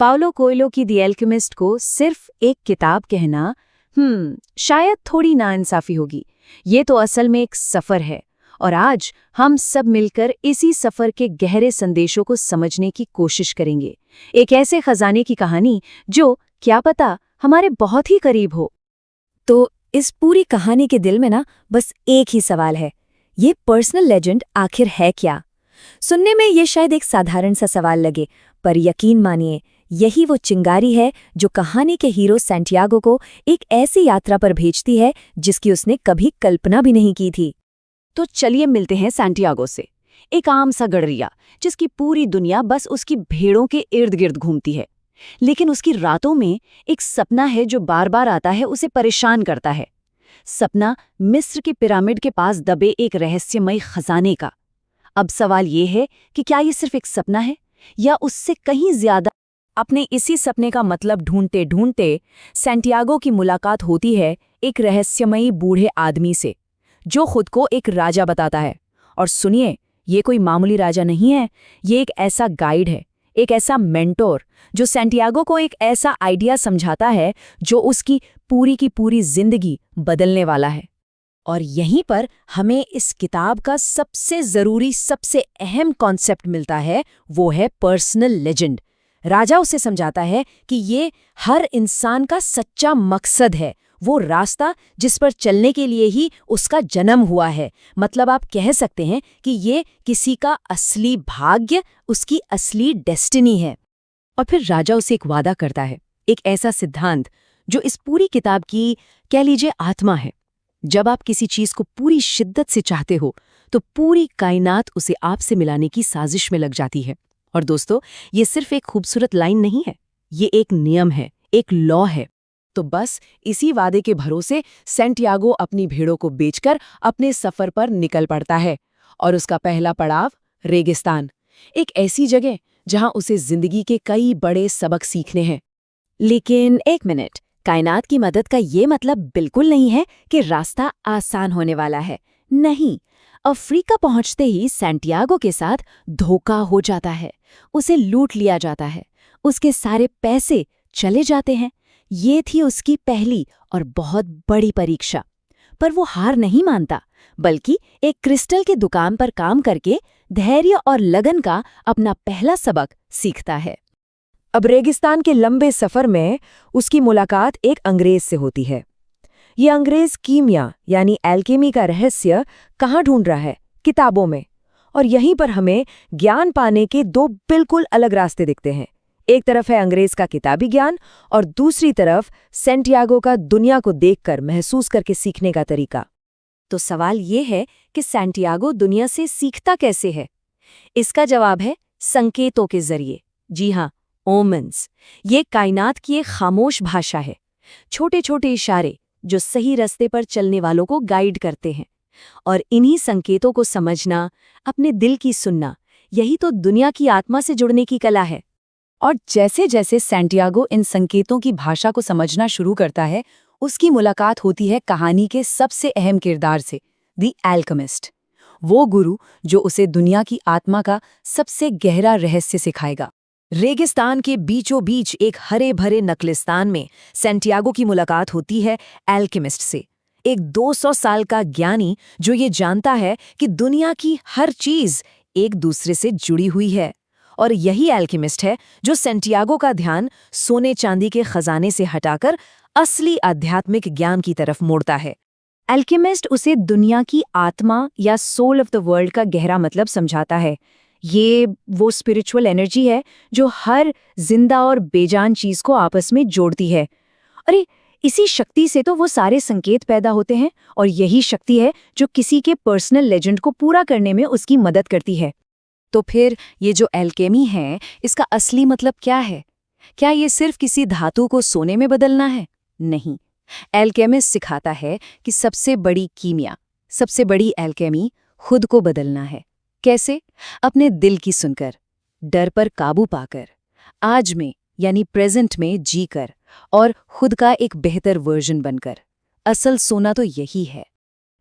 Paulo Coelho की the alchemist को सिर्फ एक किताब कहना शायद थोड़ी नाइंसाफी होगी। ये तो असल में एक सफ़र है, और आज हम सब मिलकर इसी सफ़र के गहरे संदेशों को समझने की कोशिश करेंगे। एक ऐसे खजाने की कहानी जो, क्या पता, हमारे बहुत ही करीब हो। तो इस पूरी कहानी के दिल में ना बस एक ही सवाल है, ये पर्सनल लेजेंड आखिर है क्या? सुनने में ये शायद एक साधारण सा सवाल लगे, पर यकीन मानिए यही वो चिंगारी है जो कहानी के हीरो सैंटियागो को एक ऐसी यात्रा पर भेजती है जिसकी उसने कभी कल्पना भी नहीं की थी। तो चलिए मिलते हैं सैंटियागो से, एक आम सा गडरिया जिसकी पूरी दुनिया बस उसकी भेड़ों के इर्द गिर्द घूमती है। लेकिन उसकी रातों में एक सपना है जो बार बार आता है, उसे परेशान करता है। सपना मिस्र के पिरामिड के पास दबे एक रहस्यमयी खजाने का। अब सवाल ये है कि क्या ये सिर्फ एक सपना है या उससे कहीं ज्यादा। अपने इसी सपने का मतलब ढूंढते ढूंढते सैंटियागो की मुलाकात होती है एक रहस्यमयी बूढ़े आदमी से, जो खुद को एक राजा बताता है। और सुनिए, ये कोई मामूली राजा नहीं है, ये एक ऐसा गाइड है, एक ऐसा मेंटोर जो सैंटियागो को एक ऐसा आइडिया समझाता है जो उसकी पूरी की पूरी जिंदगी बदलने वाला है। और यहीं पर हमें इस किताब का सबसे ज़रूरी, सबसे अहम कॉन्सेप्ट मिलता है, वो है पर्सनल लेजेंड। राजा उसे समझाता है कि ये हर इंसान का सच्चा मकसद है, वो रास्ता जिस पर चलने के लिए ही उसका जन्म हुआ है। मतलब आप कह सकते हैं कि ये किसी का असली भाग्य, उसकी असली डेस्टिनी है। और फिर राजा उसे एक वादा करता है, एक ऐसा सिद्धांत जो इस पूरी किताब की, कह लीजिए, आत्मा है। जब आप किसी चीज को पूरी शिद्दत से चाहते हो तो पूरी कायनात उसे आपसे मिलाने की साजिश में लग जाती है। और दोस्तों, ये सिर्फ एक खूबसूरत लाइन नहीं है, ये एक नियम है, एक लॉ है। तो बस इसी वादे के भरोसे सैंटियागो अपनी भेड़ों को बेचकर अपने सफर पर निकल पड़ता है। और उसका पहला पड़ाव रेगिस्तान, एक ऐसी जगह जहां उसे जिंदगी के कई बड़े सबक सीखने हैं। लेकिन एक मिनट, कायनात की मदद का ये मतलब बिल्कुल नहीं है कि रास्ता आसान होने वाला है। नहीं, अफ्रीका पहुंचते ही सैंटियागो के साथ धोखा हो जाता है, उसे लूट लिया जाता है, उसके सारे पैसे चले जाते हैं। ये थी उसकी पहली और बहुत बड़ी परीक्षा। पर वो हार नहीं मानता, बल्कि एक क्रिस्टल की दुकान पर काम करके धैर्य और लगन का अपना पहला सबक सीखता है। अब रेगिस्तान के लंबे सफर में उसकी मुलाकात एक अंग्रेज से होती है। ये अंग्रेज कीमिया यानी एल्केमी का रहस्य कहाँ ढूंढ रहा है? किताबों में। और यहीं पर हमें ज्ञान पाने के दो बिल्कुल अलग रास्ते दिखते हैं। एक तरफ है अंग्रेज का किताबी ज्ञान और दूसरी तरफ सैंटियागो का दुनिया को देखकर, महसूस करके सीखने का तरीका। तो सवाल ये है कि सैंटियागो दुनिया से सीखता कैसे है? इसका जवाब है संकेतों के जरिए। जी हाँ, ओमेन्स। ये कायनात की एक खामोश भाषा है, छोटे छोटे इशारे जो सही रास्ते पर चलने वालों को गाइड करते हैं। और इन्हीं संकेतों को समझना, अपने दिल की सुनना, यही तो दुनिया की आत्मा से जुड़ने की कला है। और जैसे जैसे सैंटियागो इन संकेतों की भाषा को समझना शुरू करता है, उसकी मुलाकात होती है कहानी के सबसे अहम किरदार से, द एल्केमिस्ट, वो गुरु जो उसे दुनिया की आत्मा का सबसे गहरा रहस्य सिखाएगा। रेगिस्तान के बीचों बीच एक हरे भरे नकलिस्तान में सैंटियागो की मुलाकात होती है एल्केमिस्ट से, एक 200 साल का ज्ञानी जो ये जानता है कि दुनिया की हर चीज एक दूसरे से जुड़ी हुई है। और यही एल्केमिस्ट है जो सैंटियागो का ध्यान सोने चांदी के खजाने से हटाकर असली आध्यात्मिक ज्ञान की तरफ मोड़ता है। एल्केमिस्ट उसे दुनिया की आत्मा या सोल ऑफ द वर्ल्ड का गहरा मतलब समझाता है। ये वो स्पिरिचुअल एनर्जी है जो हर जिंदा और बेजान चीज को आपस में जोड़ती है। अरे, इसी शक्ति से तो वो सारे संकेत पैदा होते हैं, और यही शक्ति है जो किसी के पर्सनल लेजेंड को पूरा करने में उसकी मदद करती है। तो फिर ये जो एल्केमी है, इसका असली मतलब क्या है? क्या ये सिर्फ किसी धातु को सोने में बदलना है? नहीं, एल्केमिस्ट सिखाता है कि सबसे बड़ी कीमिया, सबसे बड़ी एल्केमी खुद को बदलना है। कैसे? अपने दिल की सुनकर, डर पर काबू पाकर, आज में यानी प्रेजेंट में जीकर, और खुद का एक बेहतर वर्जन बनकर। असल सोना तो यही है।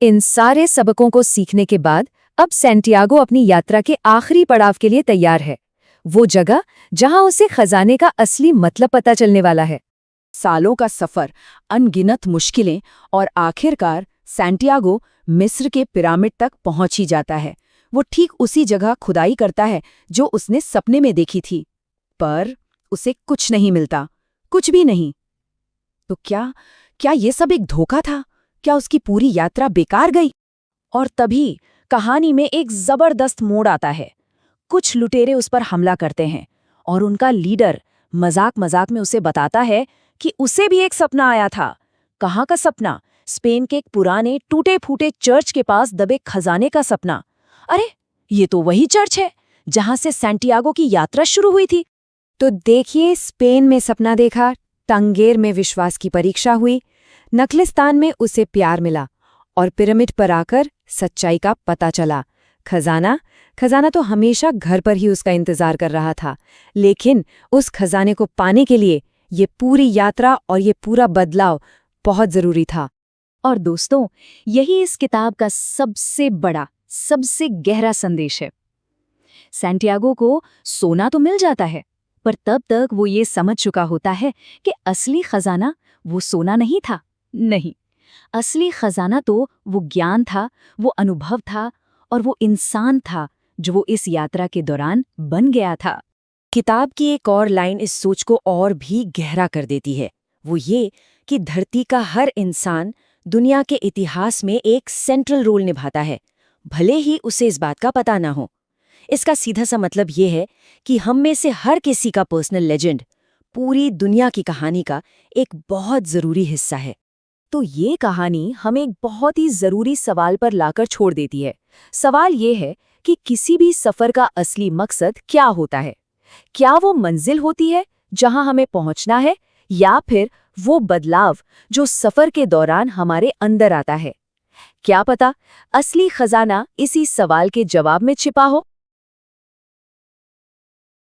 इन सारे सबकों को सीखने के बाद अब सैंटियागो अपनी यात्रा के आखिरी पड़ाव के लिए तैयार है। वो जगह जहां उसे खजाने का असली मतलब पता चलने वाला है। सालों का सफर, अनगिनत मुश्किलें और आखिरकार सैंटियागो मिस्र के पिरामिड तक पहुंच ही जाता है। वो ठीक उसी जगह खुदाई करता है जो उसने सपने में देखी थी, पर उसे कुछ नहीं मिलता, कुछ भी नहीं। तो क्या ये सब एक धोखा था? क्या उसकी पूरी यात्रा बेकार गई? और तभी कहानी में एक जबरदस्त मोड़ आता है। कुछ लुटेरे उस पर हमला करते हैं और उनका लीडर मजाक मजाक में उसे बताता है कि उसे भी एक सपना आया था। कहाँ का सपना? स्पेन के एक पुराने टूटे फूटे चर्च के पास दबे खजाने का सपना। अरे, ये तो वही चर्च है जहां से सैंटियागो की यात्रा शुरू हुई थी। तो देखिए, स्पेन में सपना देखा, टंगेर में विश्वास की परीक्षा हुई, नखलिस्तान में उसे प्यार मिला और पिरामिड पर आकर सच्चाई का पता चला। खजाना तो हमेशा घर पर ही उसका इंतजार कर रहा था, लेकिन उस खजाने को पाने के लिए ये पूरी यात्रा और ये पूरा बदलाव बहुत जरूरी था। और दोस्तों, यही इस किताब का सबसे बड़ा, सबसे गहरा संदेश है। सैंटियागो को सोना तो मिल जाता है, पर तब तक वो ये समझ चुका होता है कि असली खजाना वो सोना नहीं था। नहीं, असली खजाना तो वो ज्ञान था, वो अनुभव था और वो इंसान था जो वो इस यात्रा के दौरान बन गया था। किताब की एक और लाइन इस सोच को और भी गहरा कर देती है। वो ये कि धरती का हर इंसान दुनिया के इतिहास में एक सेंट्रल रोल निभाता है, भले ही उसे इस बात का पता ना हो। इसका सीधा सा मतलब ये है कि हम में से हर किसी का पर्सनल लेजेंड पूरी दुनिया की कहानी का एक बहुत जरूरी हिस्सा है। तो ये कहानी हमें एक बहुत ही जरूरी सवाल पर लाकर छोड़ देती है। सवाल ये है कि किसी भी सफर का असली मकसद क्या होता है? क्या वो मंजिल होती है जहां हमें पहुंचना है, या फिर वो बदलाव जो सफर के दौरान हमारे अंदर आता है? क्या पता असली खजाना इसी सवाल के जवाब में छिपा हो।